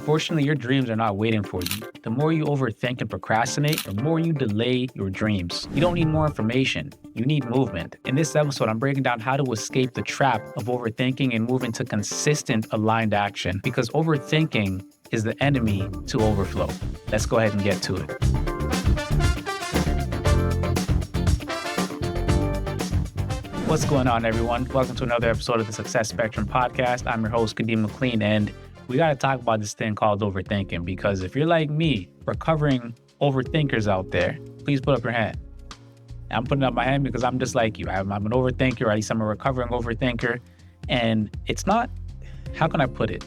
Unfortunately, your dreams are not waiting for you. The more you overthink and procrastinate, the more you delay your dreams. You don't need more information. You need movement. In this episode, I'm breaking down how to escape the trap of overthinking and move into consistent, aligned action, because overthinking is the enemy to overflow. Let's go ahead and get to it. What's going on, everyone? Welcome to another episode of the Success Spectrum podcast. I'm your host, Kadeem McLean, and we got to talk about this thing called overthinking, because if you're like me, recovering overthinkers out there, please put up your hand. I'm putting up my hand because I'm just like you. I'm an overthinker, or at least I'm a recovering overthinker. And it's not, how can I put it?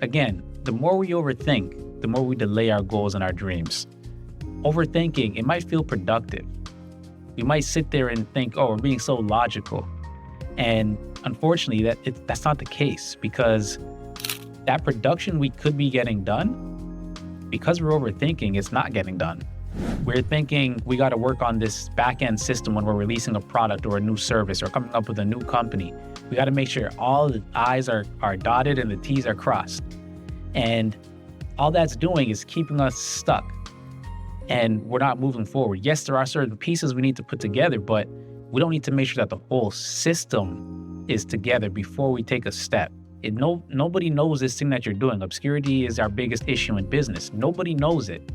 Again, the more we overthink, the more we delay our goals and our dreams. Overthinking, it might feel productive. We might sit there and think, oh, we're being so logical. And unfortunately, that's not the case, because that production we could be getting done, because we're overthinking, it's not getting done. We're thinking we got to work on this back-end system when we're releasing a product or a new service or coming up with a new company. We got to make sure all the I's are dotted and the T's are crossed. And all that's doing is keeping us stuck, and we're not moving forward. Yes, there are certain pieces we need to put together, but we don't need to make sure that the whole system is together before we take a step. Nobody knows this thing that you're doing. Obscurity is our biggest issue in business. Nobody knows it.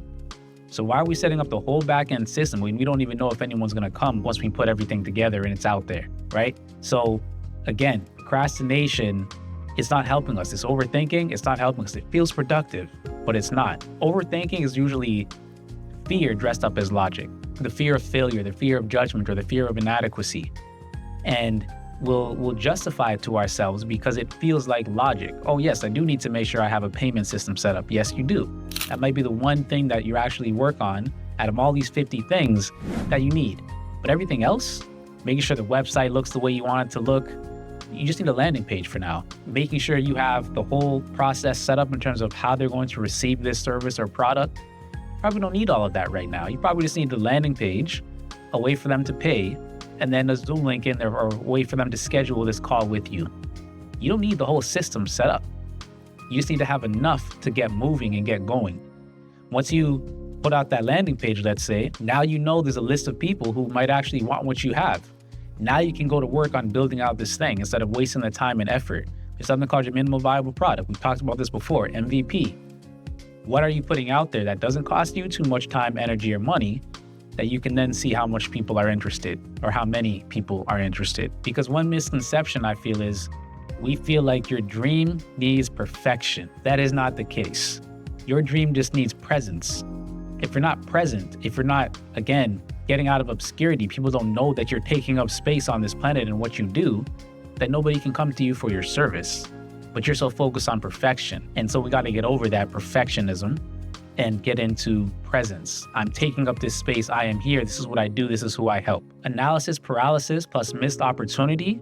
So why are we setting up the whole back-end system when we don't even know if anyone's going to come once we put everything together and it's out there, right? So again, procrastination is not helping us. It's overthinking. It's not helping us. It feels productive, but it's not. Overthinking is usually fear dressed up as logic. The fear of failure, the fear of judgment, or the fear of inadequacy. And we'll justify it to ourselves because it feels like logic. Oh yes, I do need to make sure I have a payment system set up. Yes, you do. That might be the one thing that you actually work on out of all these 50 things that you need. But everything else, making sure the website looks the way you want it to look, you just need a landing page for now. Making sure you have the whole process set up in terms of how they're going to receive this service or product. Probably don't need all of that right now. You probably just need the landing page, a way for them to pay, and then a Zoom link in there, or a way for them to schedule this call with you. You don't need the whole system set up. You just need to have enough to get moving and get going. Once you put out that landing page, let's say, now you know there's a list of people who might actually want what you have. Now you can go to work on building out this thing instead of wasting the time and effort. There's something called your minimum viable product. We've talked about this before, MVP. What are you putting out there that doesn't cost you too much time, energy, or money, that you can then see how much people are interested or how many people are interested? Because one misconception I feel is we feel like your dream needs perfection. That is not the case. Your dream just needs presence. If you're not present, if you're not, again, getting out of obscurity, people don't know that you're taking up space on this planet and what you do, that nobody can come to you for your service. But you're so focused on perfection. And so we got to get over that perfectionism and get into presence. I'm taking up this space. I am here. This is what I do. This is who I help. Analysis paralysis plus missed opportunity.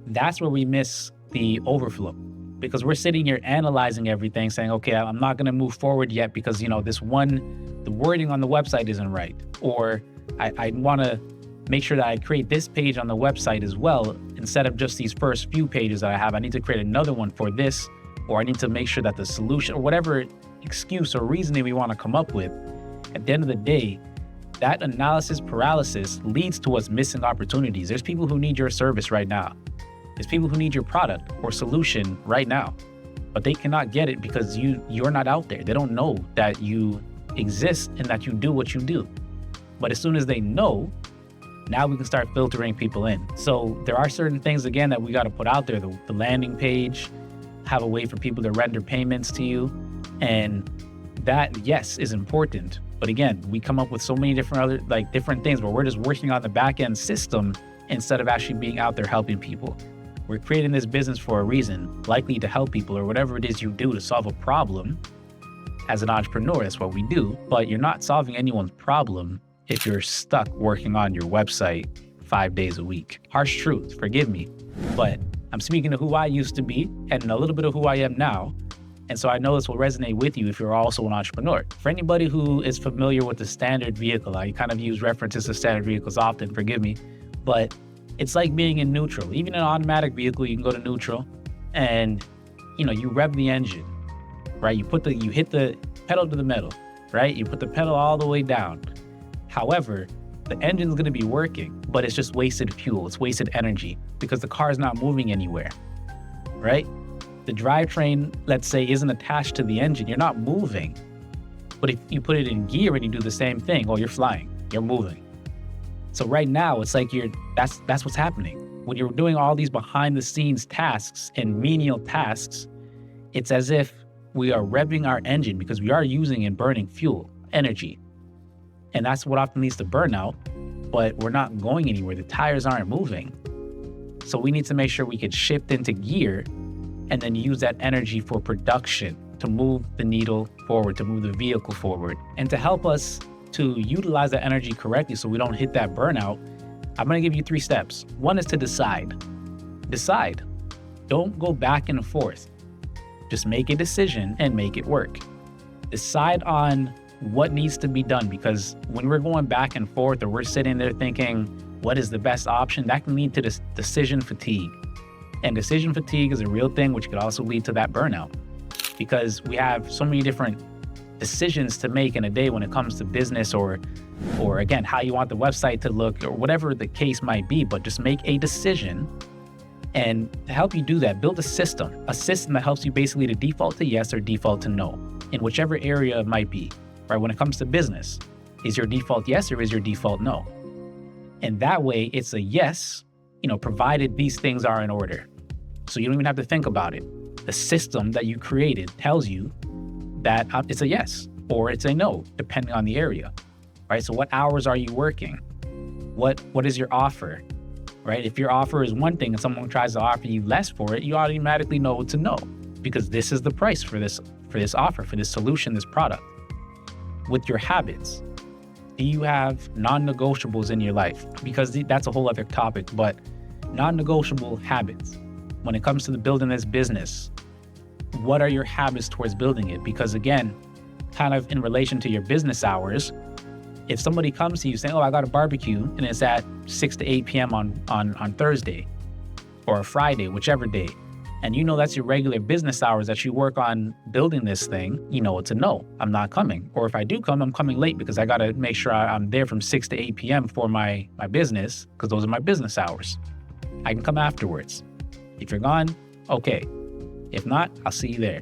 That's where we miss the overflow, because we're sitting here analyzing everything, saying, okay, I'm not going to move forward yet because, the wording on the website isn't right. Or I want to make sure that I create this page on the website as well. Instead of just these first few pages that I have, I need to create another one for this, or I need to make sure that the solution, or whatever excuse or reasoning we want to come up with, at the end of the day, that analysis paralysis leads to us missing opportunities. There's people who need your service right now. There's people who need your product or solution right now, but they cannot get it because you're not out there. They don't know that you exist and that you do what you do. But as soon as they know, now we can start filtering people in. So there are certain things, again, that we got to put out there. The landing page, have a way for people to render payments to you. And that, yes, is important. But again, we come up with so many different things where we're just working on the back end system instead of actually being out there helping people. We're creating this business for a reason, likely to help people or whatever it is you do to solve a problem. As an entrepreneur, that's what we do. But you're not solving anyone's problem if you're stuck working on your website 5 days a week. Harsh truth, forgive me. But I'm speaking to who I used to be and a little bit of who I am now. And so I know this will resonate with you if you're also an entrepreneur. For anybody who is familiar with the standard vehicle, I kind of use references to standard vehicles often, forgive me, but it's like being in neutral. Even an automatic vehicle, you can go to neutral and, you rev the engine. right? You hit the pedal to the metal, right? You put the pedal all the way down. However, the engine's going to be working, but it's just wasted fuel. It's wasted energy because the car is not moving anywhere, right? The drivetrain, let's say, isn't attached to the engine. You're not moving. But if you put it in gear and you do the same thing, you're flying, you're moving. So right now, it's like that's what's happening. When you're doing all these behind the scenes tasks and menial tasks, it's as if we are revving our engine because we are using and burning fuel, energy. And that's what often leads to burnout, but we're not going anywhere. The tires aren't moving. So we need to make sure we can shift into gear and then use that energy for production to move the needle forward, to move the vehicle forward. And to help us to utilize that energy correctly so we don't hit that burnout, I'm gonna give you 3 steps. One is to decide. Decide. Don't go back and forth. Just make a decision and make it work. Decide on what needs to be done, because when we're going back and forth or we're sitting there thinking, what is the best option, that can lead to this decision fatigue. And decision fatigue is a real thing, which could also lead to that burnout, because we have so many different decisions to make in a day when it comes to business or again, how you want the website to look or whatever the case might be. But just make a decision. And to help you do that, build a system that helps you basically to default to yes or default to no in whichever area it might be, right? When it comes to business, is your default yes or is your default no? And that way it's a yes, provided these things are in order. So you don't even have to think about it. The system that you created tells you that it's a yes or it's a no, depending on the area, right? So what hours are you working? What is your offer, right? If your offer is one thing and someone tries to offer you less for it, you automatically know it's a no, because this is the price for this offer, for this solution, this product. With your habits, do you have non-negotiables in your life? Because that's a whole other topic, but non-negotiable habits. When it comes to the building this business, what are your habits towards building it? Because again, kind of in relation to your business hours, if somebody comes to you saying, I got a barbecue and it's at 6 to 8 p.m. on Thursday or a Friday, whichever day, and that's your regular business hours that you work on building this thing, it's a no, I'm not coming. Or if I do come, I'm coming late because I got to make sure I'm there from 6 to 8 p.m. for my business, because those are my business hours. I can come afterwards. If you're gone, okay. If not, I'll see you there.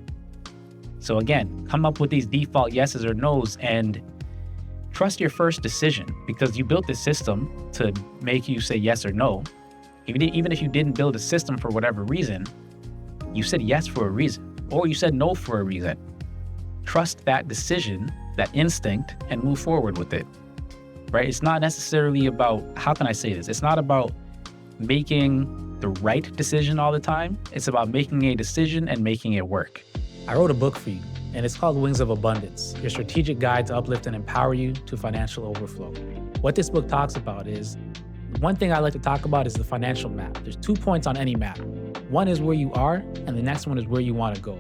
So again, come up with these default yeses or nos and trust your first decision, because you built this system to make you say yes or no. Even if you didn't build a system for whatever reason, you said yes for a reason, or you said no for a reason. Trust that decision, that instinct, and move forward with it, right? It's not necessarily about, how can I say this? It's not about making the right decision all the time. It's about making a decision and making it work. I wrote a book for you, and it's called Wings of Abundance, your strategic guide to uplift and empower you to financial overflow. What this book talks about is, one thing I like to talk about is the financial map. There's 2 points on any map. One is where you are, and the next one is where you want to go.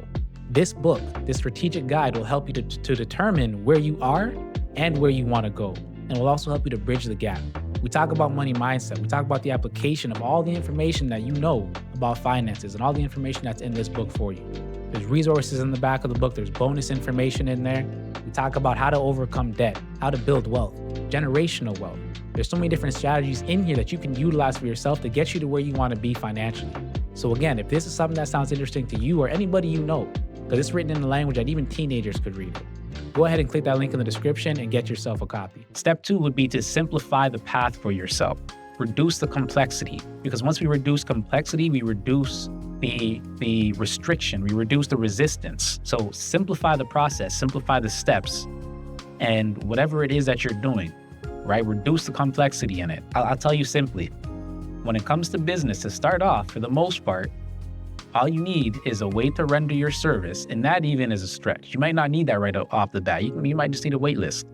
This book, this strategic guide, will help you to determine where you are and where you want to go, and will also help you to bridge the gap. We talk about money mindset. We talk about the application of all the information that you know about finances and all the information that's in this book for you. There's resources in the back of the book. There's bonus information in there. We talk about how to overcome debt, how to build wealth, generational wealth. There's so many different strategies in here that you can utilize for yourself to get you to where you want to be financially. So again, if this is something that sounds interesting to you or anybody you know, because it's written in a language that even teenagers could read it, go ahead and click that link in the description and get yourself a copy. Step 2 would be to simplify the path for yourself. Reduce the complexity, because once we reduce complexity, we reduce the restriction, we reduce the resistance. So simplify the process, simplify the steps, and whatever it is that you're doing, right? Reduce the complexity in it. I'll tell you simply, when it comes to business, to start off, for the most part, all you need is a way to render your service, and that even is a stretch. You might not need that right off the bat. You might just need a wait list,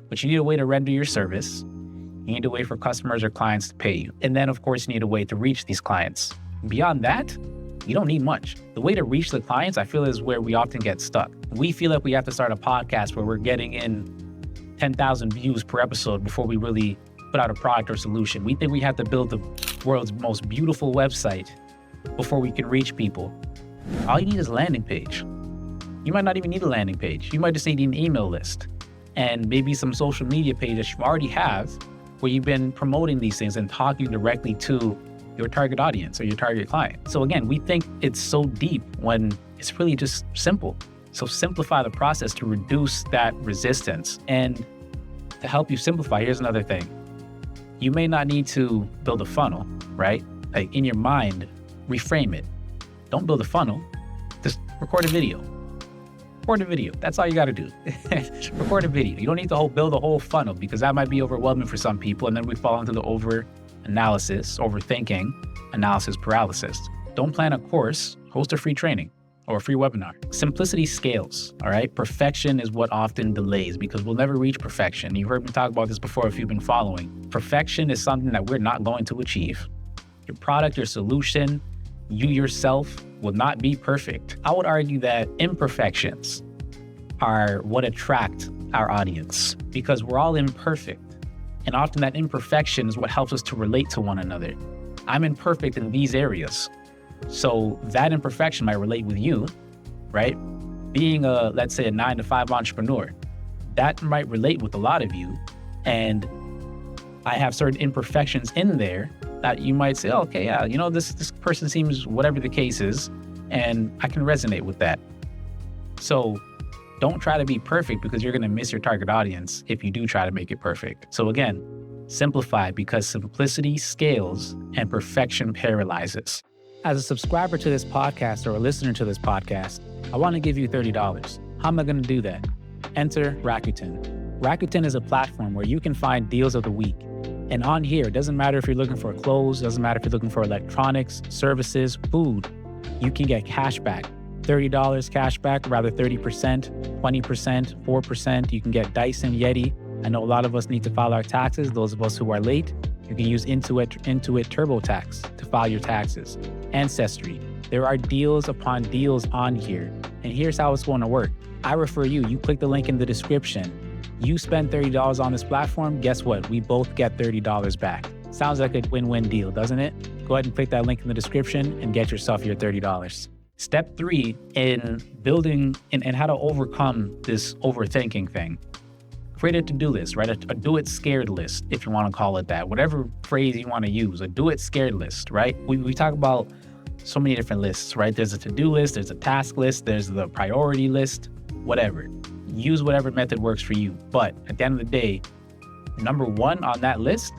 but you need a way to render your service. You need a way for customers or clients to pay you. And then, of course, you need a way to reach these clients. Beyond that, you don't need much. The way to reach the clients, I feel, is where we often get stuck. We feel like we have to start a podcast where we're getting in 10,000 views per episode before we really put out a product or solution. We think we have to build the world's most beautiful website before we can reach people. All you need is a landing page. You might not even need a landing page. You might just need an email list and maybe some social media page that you already have where you've been promoting these things and talking directly to your target audience or your target client. So again, we think it's so deep when it's really just simple. So simplify the process to reduce that resistance. And to help you simplify, here's another thing. You may not need to build a funnel, right? Like in your mind, reframe it. Don't build a funnel, just record a video. Record a video. That's all you got to do. Record a video. You don't need to build a whole funnel because that might be overwhelming for some people. And then we fall into the overthinking, analysis paralysis. Don't plan a course, host a free training or a free webinar. Simplicity scales, all right? Perfection is what often delays because we'll never reach perfection. You've heard me talk about this before if you've been following. Perfection is something that we're not going to achieve. Your product, your solution, you yourself will not be perfect. I would argue that imperfections are what attract our audience because we're all imperfect. And often that imperfection is what helps us to relate to one another. I'm imperfect in these areas. So that imperfection might relate with you, right? Being let's say a 9-to-5 entrepreneur, that might relate with a lot of you. And I have certain imperfections in there that you might say, oh, okay, yeah, this person seems whatever the case is, and I can resonate with that. So don't try to be perfect because you're going to miss your target audience if you do try to make it perfect. So again, simplify because simplicity scales and perfection paralyzes. As a subscriber to this podcast or a listener to this podcast, I want to give you $30. How am I going to do that? Enter Rakuten. Rakuten is a platform where you can find deals of the week. And on here, it doesn't matter if you're looking for clothes, doesn't matter if you're looking for electronics, services, food, you can get cash back. $30 cash back, rather 30%, 20%, 4%. You can get Dyson Yeti. I know a lot of us need to file our taxes. Those of us who are late, you can use Intuit TurboTax to file your taxes. Ancestry. There are deals upon deals on here. And here's how it's going to work. I refer you. You click the link in the description. You spend $30 on this platform. Guess what? We both get $30 back. Sounds like a win-win deal, doesn't it? Go ahead and click that link in the description and get yourself your $30. Step 3 in building and how to overcome this overthinking thing. Create a to-do list, right? A do-it scared list, if you want to call it that. Whatever phrase you want to use, a do-it scared list, right? We talk about so many different lists, right? There's a to-do list, there's a task list, there's the priority list, whatever. Use whatever method works for you. But at the end of the day, number 1 on that list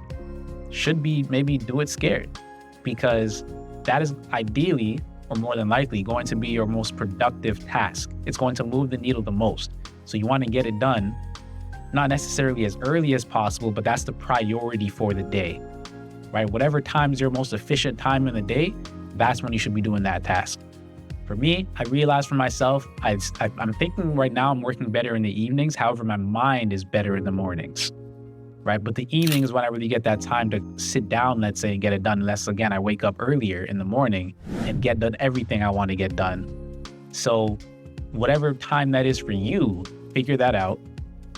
should be maybe do it scared because that is ideally or more than likely going to be your most productive task. It's going to move the needle the most. So you want to get it done, not necessarily as early as possible, but that's the priority for the day, right? Whatever time is your most efficient time in the day, that's when you should be doing that task. For me, I realized for myself, I'm thinking right now I'm working better in the evenings. However, my mind is better in the mornings, right? But the evening is when I really get that time to sit down, let's say, and get it done. Unless, again, I wake up earlier in the morning and get done everything I want to get done. So whatever time that is for you, figure that out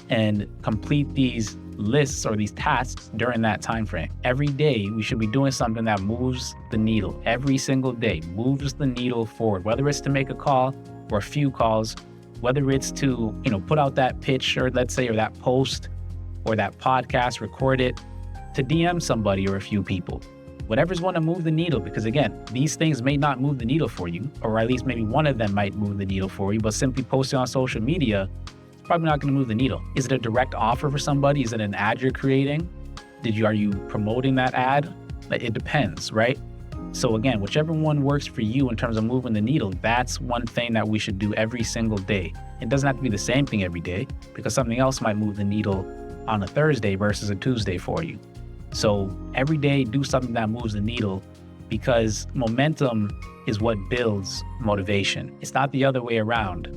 and complete these lists or these tasks during that time frame. Every day, we should be doing something that moves the needle. Every single day moves the needle forward, whether it's to make a call or a few calls, whether it's to, put out that pitch or let's say, or that post or that podcast, record it, to DM somebody or a few people. Whatever's going to move the needle, because again, these things may not move the needle for you, or at least maybe one of them might move the needle for you, but simply posting on social media, it's probably not going to move the needle. Is it a direct offer for somebody? Is it an ad you're creating? Are you promoting that ad? It depends, right? So again, whichever one works for you in terms of moving the needle, that's one thing that we should do every single day. It doesn't have to be the same thing every day because something else might move the needle on a Thursday versus a Tuesday for you. So every day do something that moves the needle because momentum is what builds motivation. It's not the other way around.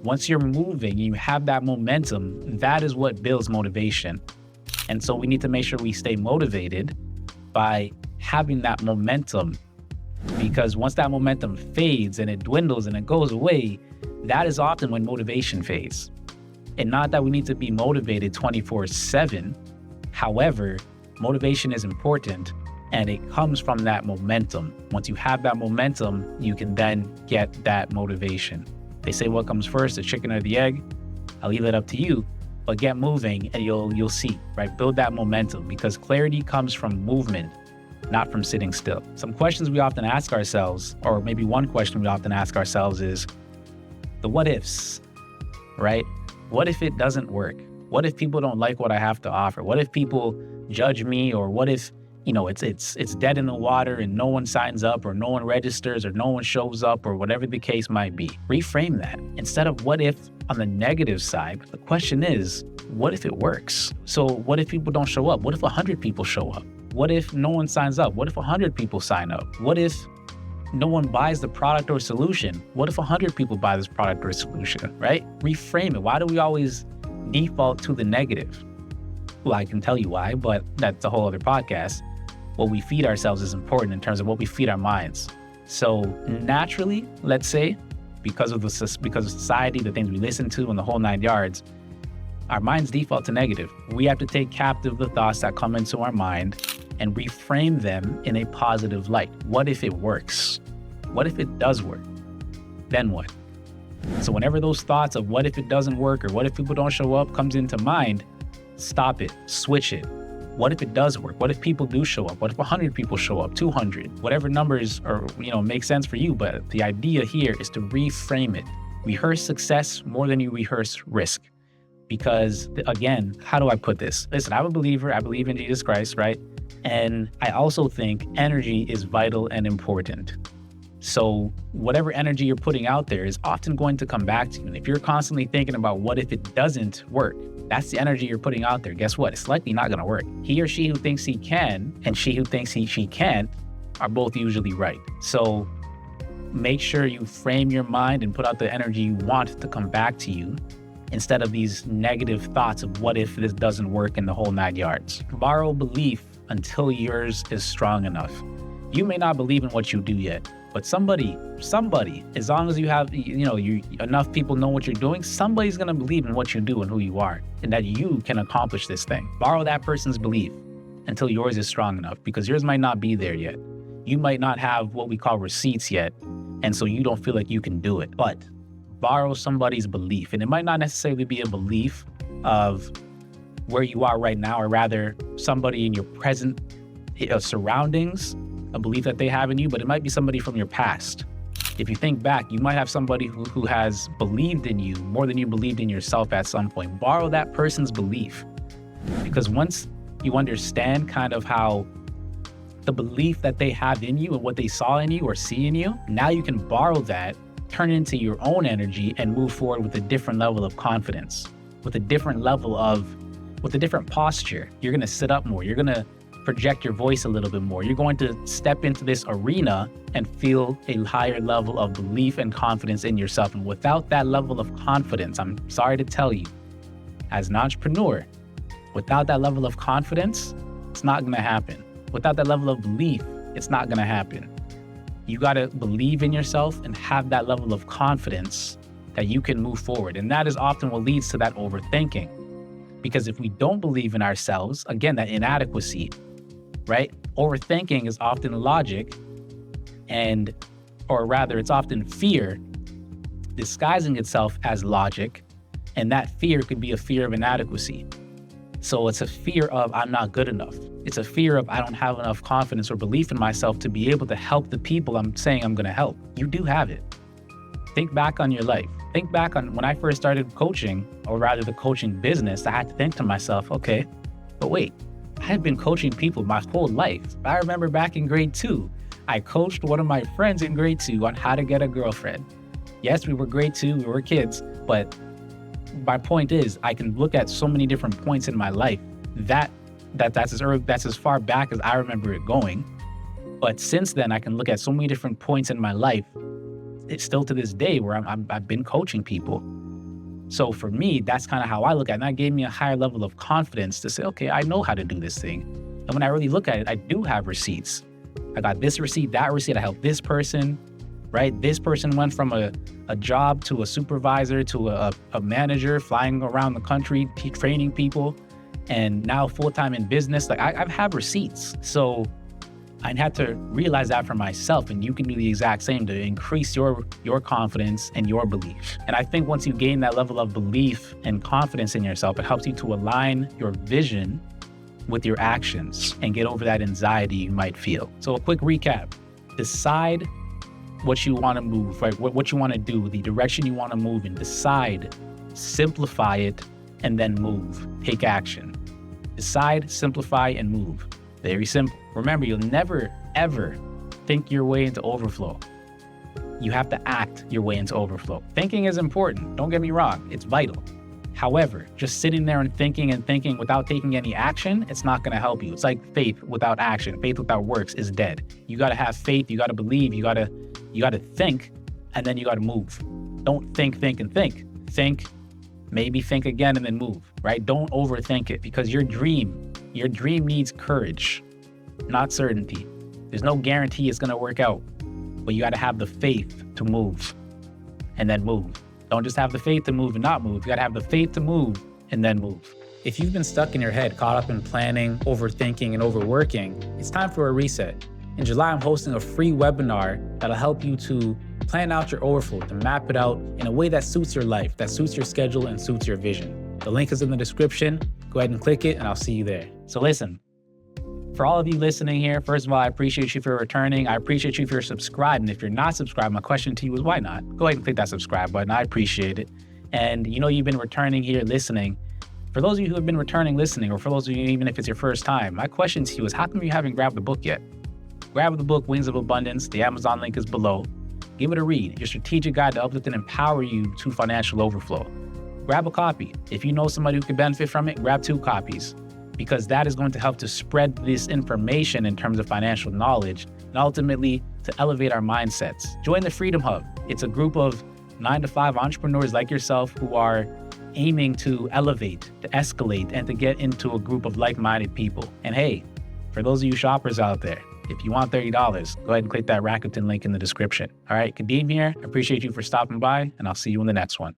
Once you're moving, you have that momentum, that is what builds motivation. And so we need to make sure we stay motivated by having that momentum because once that momentum fades and it dwindles and it goes away, that is often when motivation fades. And not that we need to be motivated 24/7. However, motivation is important and it comes from that momentum. Once you have that momentum, you can then get that motivation. They say what comes first, the chicken or the egg. I'll leave it up to you, but get moving and you'll see, right? Build that momentum, because clarity comes from movement, not from sitting still. Some questions we often ask ourselves, or maybe one question we often ask ourselves is the what ifs, right? What if it doesn't work? What if people don't like what I have to offer? What if people judge me? Or what if, it's dead in the water and no one signs up, or no one registers, or no one shows up, or whatever the case might be? Reframe that. Instead of what if on the negative side, the question is, what if it works? So what if people don't show up? What if 100 people show up? What if no one signs up? What if 100 people sign up? What if no one buys the product or solution? What if 100 people buy this product or solution, right? Reframe it. Why do we always default to the negative? Well, I can tell you why, but that's a whole other podcast. What we feed ourselves is important in terms of what we feed our minds. So naturally, let's say, because of society, the things we listen to and the whole 9 yards, our minds default to negative. We have to take captive the thoughts that come into our mind and reframe them in a positive light. What if it works? What if it does work? Then what? So whenever those thoughts of what if it doesn't work, or what if people don't show up comes into mind, stop it, switch it. What if it does work? What if people do show up? What if 100 people show up, 200, whatever numbers make sense for you. But the idea here is to reframe it. Rehearse success more than you rehearse risk. Because again, how do I put this? Listen, I'm a believer. I believe in Jesus Christ, right? And I also think energy is vital and important. So whatever energy you're putting out there is often going to come back to you. And if you're constantly thinking about what if it doesn't work, that's the energy you're putting out there. Guess what? It's likely not going to work. He or she who thinks he can and she who thinks she can't are both usually right. So make sure you frame your mind and put out the energy you want to come back to you, instead of these negative thoughts of what if this doesn't work in the whole 9 yards. Borrow belief until yours is strong enough. You may not believe in what you do yet, but somebody, as long as you have, enough people know what you're doing, somebody's going to believe in what you do and who you are, and that you can accomplish this thing. Borrow that person's belief until yours is strong enough, because yours might not be there yet. You might not have what we call receipts yet, and so you don't feel like you can do it. But borrow somebody's belief, and it might not necessarily be a belief of where you are right now, or rather somebody in your present surroundings, a belief that they have in you, but it might be somebody from your past. If you think back, you might have somebody who has believed in you more than you believed in yourself at some point. Borrow that person's belief, because once you understand kind of how the belief that they have in you and what they saw in you or see in you, now you can borrow that, turn it into your own energy, and move forward with a different level of confidence, with a different posture. You're going to sit up more. You're going to project your voice a little bit more. You're going to step into this arena and feel a higher level of belief and confidence in yourself. And without that level of confidence, I'm sorry to tell you, as an entrepreneur, without that level of confidence, it's not going to happen. Without that level of belief, it's not going to happen. You got to believe in yourself and have that level of confidence that you can move forward. And that is often what leads to that overthinking. Because if we don't believe in ourselves, again, that inadequacy, right? Overthinking is often logic, or rather it's often fear disguising itself as logic. And that fear could be a fear of inadequacy. So it's a fear of I'm not good enough. It's a fear of I don't have enough confidence or belief in myself to be able to help the people I'm saying I'm going to help. You do have it. Think back on your life. Think back on when I first started coaching, or rather the coaching business. I had to think to myself, okay, but wait, I had been coaching people my whole life. I remember back in grade 2, I coached one of my friends in grade 2 on how to get a girlfriend. Yes, we were grade 2, we were kids, but my point is I can look at so many different points in my life that's as far back as I remember it going. But since then, I can look at so many different points in my life. It's still to this day where I've been coaching people. So for me, that's kind of how I look at it. And that gave me a higher level of confidence to say, okay, I know how to do this thing. And when I really look at it, I do have receipts. I got this receipt, that receipt. I helped this person, right? This person went from a job to a supervisor to a manager, flying around the country, training people, and now full-time in business. Like I have receipts. So I had to realize that for myself, and you can do the exact same to increase your confidence and your belief. And I think once you gain that level of belief and confidence in yourself, it helps you to align your vision with your actions and get over that anxiety you might feel. So a quick recap: decide what you want to move, right? What you want to do, the direction you want to move in. Decide, simplify it, and then move. Take action. Decide, simplify, and move. Very simple. Remember, you'll never, ever think your way into overflow. You have to act your way into overflow. Thinking is important. Don't get me wrong. It's vital. However, just sitting there and thinking without taking any action, it's not going to help you. It's like faith without action. Faith without works is dead. You got to have faith. You got to believe. You got to think, and then you got to move. Don't think. Think, maybe think again, and then move, right? Don't overthink it, because your dream needs courage, not certainty. There's no guarantee it's going to work out, but you got to have the faith to move and then move. Don't just have the faith to move and not move. You got to have the faith to move and then move. If you've been stuck in your head, caught up in planning, overthinking, and overworking, it's time for a reset. In July, I'm hosting a free webinar that'll help you to plan out your overflow, to map it out in a way that suits your life, that suits your schedule and suits your vision. The link is in the description. Go ahead and click it, and I'll see you there. So listen, for all of you listening here, first of all, I appreciate you for returning. I appreciate you if you're subscribed. And if you're not subscribed, my question to you is why not? Go ahead and click that subscribe button. I appreciate it. And you've been returning here, listening. For those of you who have been returning, listening, or for those of you, even if it's your first time, my question to you is, how come you haven't grabbed the book yet? Grab the book, Wings of Abundance. The Amazon link is below. Give it a read. Your strategic guide to uplift and empower you to financial overflow. Grab a copy. If you know somebody who could benefit from it, grab 2 copies, because that is going to help to spread this information in terms of financial knowledge and ultimately to elevate our mindsets. Join the Freedom Hub. It's a group of 9-to-5 entrepreneurs like yourself who are aiming to elevate, to escalate, and to get into a group of like-minded people. And hey, for those of you shoppers out there, if you want $30, go ahead and click that Rakuten link in the description. All right, Kadeem here. I appreciate you for stopping by, and I'll see you in the next one.